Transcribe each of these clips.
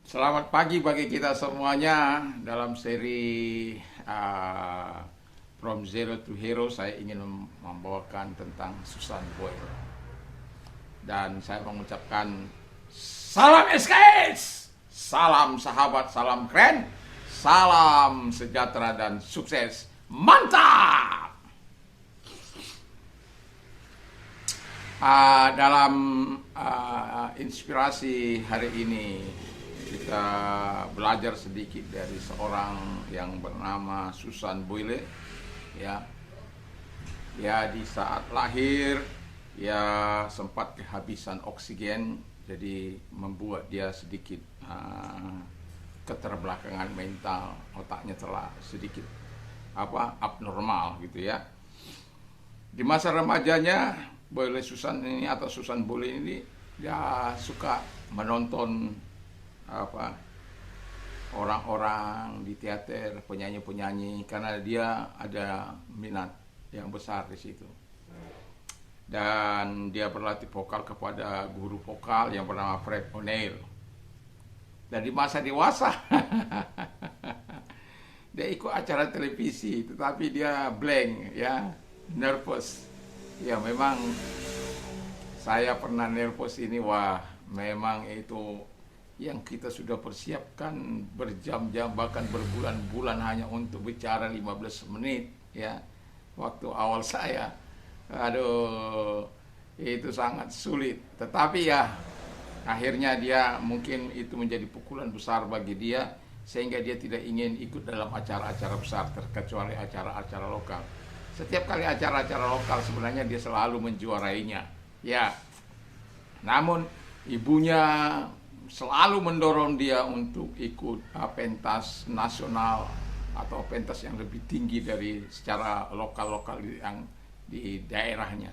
Selamat pagi bagi kita semuanya. Dalam seri uh, From Zero to Hero, saya ingin membawakan tentang Susan Boyle. Dan saya mengucapkan salam SKS, salam sahabat, salam keren, salam sejahtera dan sukses. Mantap! Dalam inspirasi hari ini kita belajar sedikit dari seorang yang bernama Susan Boyle. Ya, di saat lahir ya sempat kehabisan oksigen, jadi membuat dia sedikit keterbelakangan mental, otaknya telah sedikit abnormal gitu ya. Di masa remajanya Boyle Susan ini atau Susan Boyle ini dia suka menonton orang-orang di teater, penyanyi-penyanyi, karena dia ada minat yang besar di situ. Dan dia berlatih vokal kepada guru vokal yang bernama Fred O'Neill. Dan di masa dewasa dia ikut acara televisi, tetapi dia blank ya, nervous. Ya memang saya pernah nervous ini, wah memang itu yang kita sudah persiapkan berjam-jam bahkan berbulan-bulan hanya untuk bicara 15 menit ya. Waktu awal saya, aduh, itu sangat sulit. Tetapi ya akhirnya dia mungkin itu menjadi pukulan besar bagi dia, sehingga dia tidak ingin ikut dalam acara-acara besar terkecuali acara-acara lokal. Setiap kali acara-acara lokal sebenarnya dia selalu menjuarainya ya. Namun ibunya selalu mendorong dia untuk ikut pentas nasional atau pentas yang lebih tinggi dari secara lokal-lokal yang di daerahnya.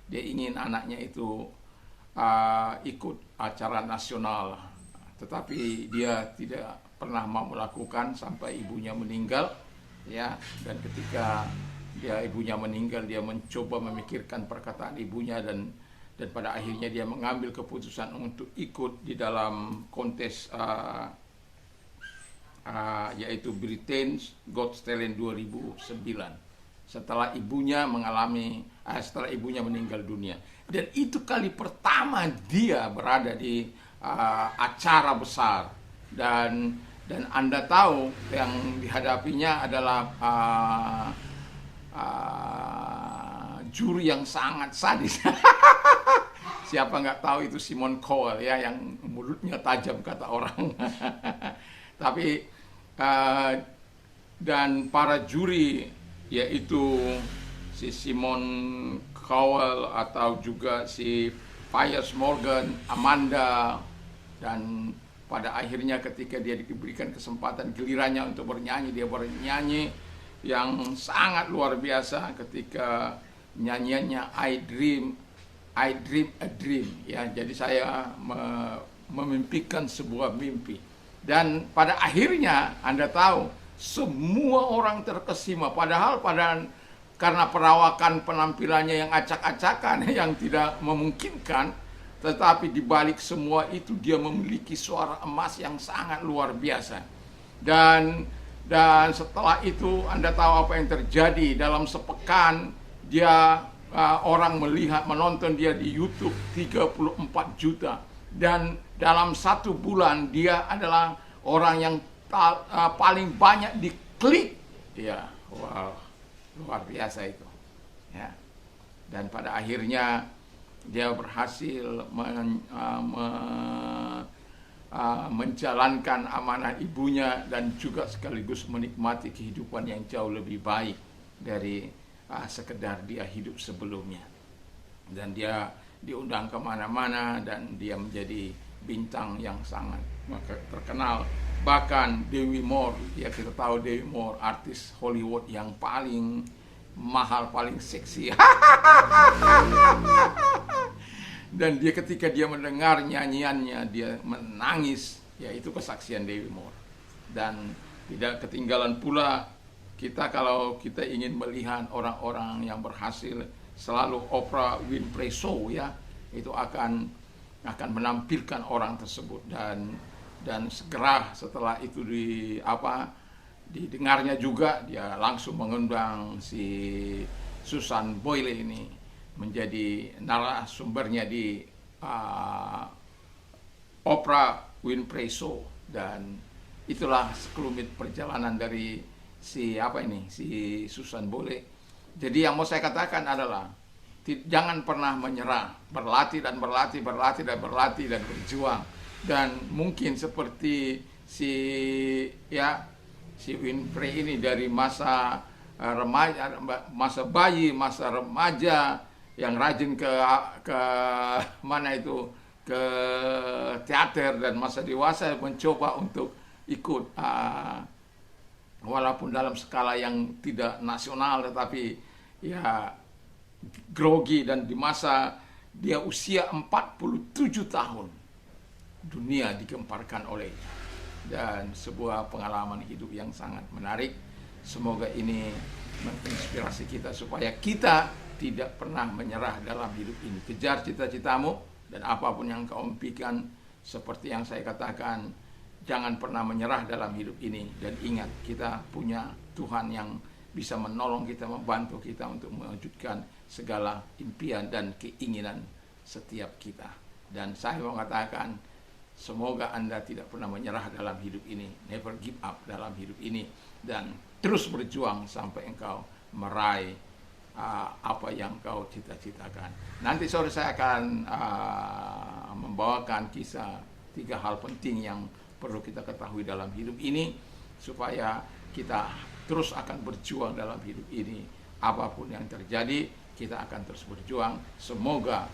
Dia ingin anaknya itu ikut acara nasional, tetapi dia tidak pernah mau melakukan sampai ibunya meninggal ya. Dan ketika ibunya meninggal, dia mencoba memikirkan perkataan ibunya, dan pada akhirnya dia mengambil keputusan untuk ikut di dalam kontes yaitu Britain's Got Talent 2009 setelah ibunya meninggal dunia. Dan itu kali pertama dia berada di acara besar, dan Anda tahu yang dihadapinya adalah juri yang sangat sadis. Siapa nggak tahu itu Simon Cowell ya, yang mulutnya tajam kata orang. Tapi dan para juri yaitu si Simon Cowell atau juga si Piers Morgan, Amanda, dan pada akhirnya ketika dia diberikan kesempatan gilirannya untuk bernyanyi, dia bernyanyi yang sangat luar biasa ketika nyanyiannya I Dream a Dream ya. Jadi saya memimpikan sebuah mimpi, dan pada akhirnya Anda tahu semua orang terkesima, padahal karena perawakan penampilannya yang acak-acakan yang tidak memungkinkan, tetapi dibalik semua itu dia memiliki suara emas yang sangat luar biasa. Dan setelah itu Anda tahu apa yang terjadi. Dalam sepekan dia orang menonton dia di YouTube 34 juta, dan dalam 1 bulan dia adalah orang yang paling banyak diklik ya. Wow, luar biasa itu ya. Dan pada akhirnya dia berhasil menjalankan amanah ibunya, dan juga sekaligus menikmati kehidupan yang jauh lebih baik dari sekedar dia hidup sebelumnya. Dan dia diundang kemana-mana, dan dia menjadi bintang yang sangat terkenal. Bahkan Demi Moore, ya kita tahu Demi Moore artis Hollywood yang paling mahal, paling seksi. Dan dia ketika dia mendengar nyanyiannya dia menangis, yaitu kesaksian Demi Moore. Dan tidak ketinggalan pula kita kalau kita ingin melihat orang-orang yang berhasil, selalu Oprah Winfrey Show ya, itu akan menampilkan orang tersebut. Dan Dan segera setelah itu didengarnya juga, dia langsung mengundang si Susan Boyle ini menjadi narasumbernya di Oprah Winfrey Show. Dan itulah sekelumit perjalanan dari si Susan Boyle. Jadi yang mau saya katakan adalah jangan pernah menyerah, berlatih dan berlatih dan berjuang. Dan mungkin seperti si Winfrey ini dari masa remaja, masa bayi, masa remaja yang rajin ke mana itu, ke teater, dan masa dewasa mencoba untuk ikut walaupun dalam skala yang tidak nasional, tetapi ya grogi. Dan di masa dia usia 47 tahun dunia digemparkan olehnya, dan sebuah pengalaman hidup yang sangat menarik. Semoga ini menginspirasi kita supaya kita tidak pernah menyerah dalam hidup ini. Kejar cita-citamu, dan apapun yang kau impikan, seperti yang saya katakan, jangan pernah menyerah dalam hidup ini. Dan ingat, kita punya Tuhan yang bisa menolong kita, membantu kita untuk mewujudkan segala impian dan keinginan setiap kita. Dan saya mau katakan, semoga Anda tidak pernah menyerah dalam hidup ini, never give up dalam hidup ini, dan terus berjuang sampai engkau meraih apa yang kau cita-citakan. Nanti sore saya akan membawakan kisah 3 hal penting yang perlu kita ketahui dalam hidup ini, supaya kita terus akan berjuang dalam hidup ini. Apapun yang terjadi, kita akan terus berjuang. Semoga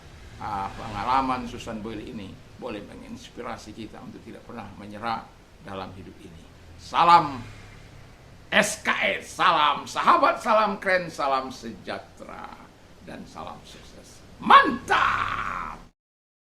pengalaman Susan Boyle ini boleh menginspirasi kita untuk tidak pernah menyerah dalam hidup ini. Salam SKS, salam sahabat, salam keren, salam sejahtera, dan salam sukses. Mantap!